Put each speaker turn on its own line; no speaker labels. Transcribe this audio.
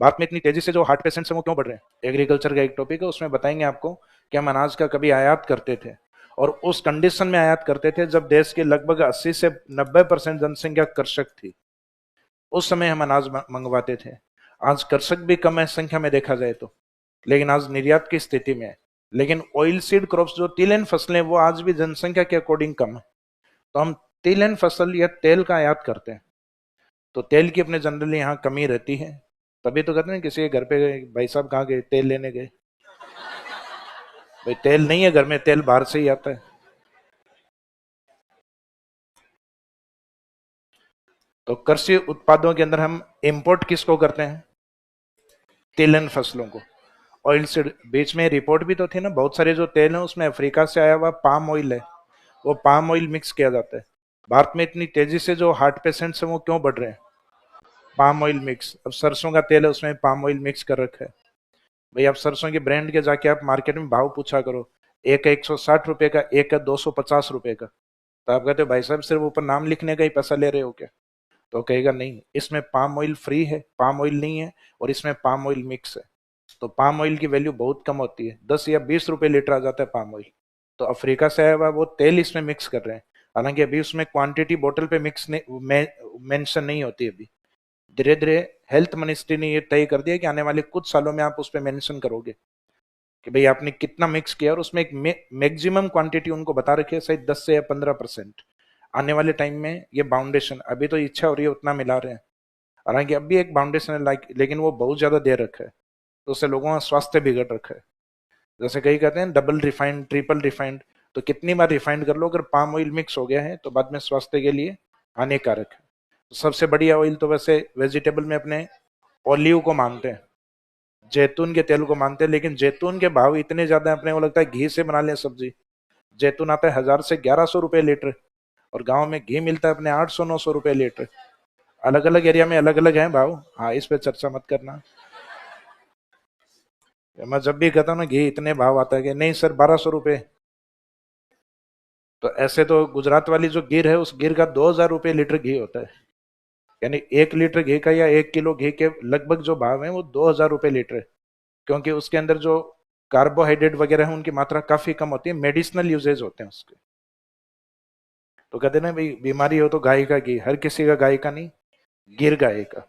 भारत में इतनी तेजी से जो हार्ट पेशेंट्स हैं वो क्यों बढ़ रहे हैं, एग्रीकल्चर का एक टॉपिक है, उसमें बताएंगे आपको कि हम अनाज का कभी आयात करते थे और उस कंडीशन में आयात करते थे जब देश के लगभग 80 से 90% जनसंख्या कृषक थी। उस समय हम अनाज मंगवाते थे। आज कृषक भी कम है संख्या में देखा जाए तो, लेकिन आज निर्यात की स्थिति में है। लेकिन ऑयल सीड क्रॉप्स जो तिलहन फसलें वो आज भी जनसंख्या के अकॉर्डिंग कम है, तो हम तिलहन फसल या तेल का आयात करते हैं। तो तेल की अपने जनरली यहाँ कमी रहती है। तभी तो कहते हैं किसी के घर पे गए, भाई साहब कहाँ गए, तेल लेने गए। भाई तेल नहीं है घर में, तेल बाहर से ही आता है। तो कृषि उत्पादों के अंदर हम इंपोर्ट किसको करते हैं, तिलहन फसलों को। ऑयल सीड, बीच में रिपोर्ट भी तो थी ना, बहुत सारे जो तेल है उसमें अफ्रीका से आया हुआ पाम ऑयल है, वो पाम ऑयल मिक्स किया जाता है। भारत में इतनी तेजी से जो हार्ट पेशेंट्स हैं वो क्यों बढ़ रहे हैं, पाम ऑयल मिक्स। अब सरसों का तेल है उसमें पाम ऑयल मिक्स कर रखा है। भाई आप सरसों की ब्रांड के जाके आप मार्केट में भाव पूछा करो, एक है 160 रुपए का, एक है 250 रुपए का। तो आप कहते हो भाई साहब सिर्फ ऊपर नाम लिखने का ही पैसा ले रहे हो क्या, तो कहेगा नहीं, इसमें पाम ऑयल फ्री है, पाम ऑयल नहीं है, और इसमें पाम ऑयल मिक्स है। तो पाम ऑयल की वैल्यू बहुत कम होती है, 10 या 20 रुपए लीटर आ जाता है पाम ऑयल। तो अफ्रीका से आया हुआ वो तेल इसमें मिक्स कर रहे हैं। हालांकि अभी उसमें क्वांटिटी बोतल पे मिक्स नहीं मेंशन नहीं होती अभी। धीरे धीरे हेल्थ मिनिस्ट्री ने ये तय कर दिया कि आने वाले कुछ सालों में आप उस पर मेंशन करोगे कि भाई आपने कितना मिक्स किया, और उसमें एक मैक्सिमम क्वांटिटी उनको बता रखी है, शायद 10 से या 15%। आने वाले टाइम में ये बाउंडेशन, अभी तो इच्छा हो रही है उतना मिला रहे हैं, हालांकि अब भी एक बाउंडेशन है लाइक, लेकिन वो बहुत ज्यादा दे रखा है, तो उससे लोगों का स्वास्थ्य बिगड़ रखा है। जैसे कई कहते हैं डबल रिफाइंड, ट्रिपल रिफाइंड। तो कितनी बार रिफाइंड कर लो, अगर पाम ऑयल मिक्स हो गया है तो बाद में स्वास्थ्य के लिए हानिकारक है। तो सबसे बढ़िया ऑयल तो वैसे वेजिटेबल में अपने ऑलिव को मानते हैं, जैतून के तेल को मानते हैं, लेकिन जैतून के भाव इतने ज्यादा है, अपने को लगता है घी से बना लें सब्जी। जैतून आता है 1000 से 1100 रुपए लीटर, और गांव में घी मिलता है अपने 800 900 रुपए लीटर। अलग अलग एरिया में अलग अलग है भाव, हाँ इस पे चर्चा मत करना। मैं जब भी कहता हूँ ना घी इतने भाव आता है कि नहीं सर 1200 रुपए, तो ऐसे तो गुजरात वाली जो गिर है उस गिर का 2000 रुपये लीटर घी होता है। यानी 1 लीटर घी का या 1 किलो घी के लगभग जो भाव है वो 2000 रुपये लीटर है। क्योंकि उसके अंदर जो कार्बोहाइड्रेट वगैरह है उनकी मात्रा काफी कम होती है, मेडिसिनल यूजेज होते हैं उसके। तो कहते हैं ना भाई बीमारी हो तो गाय का घी, हर किसी का गाय का नहीं, गिर गाय का।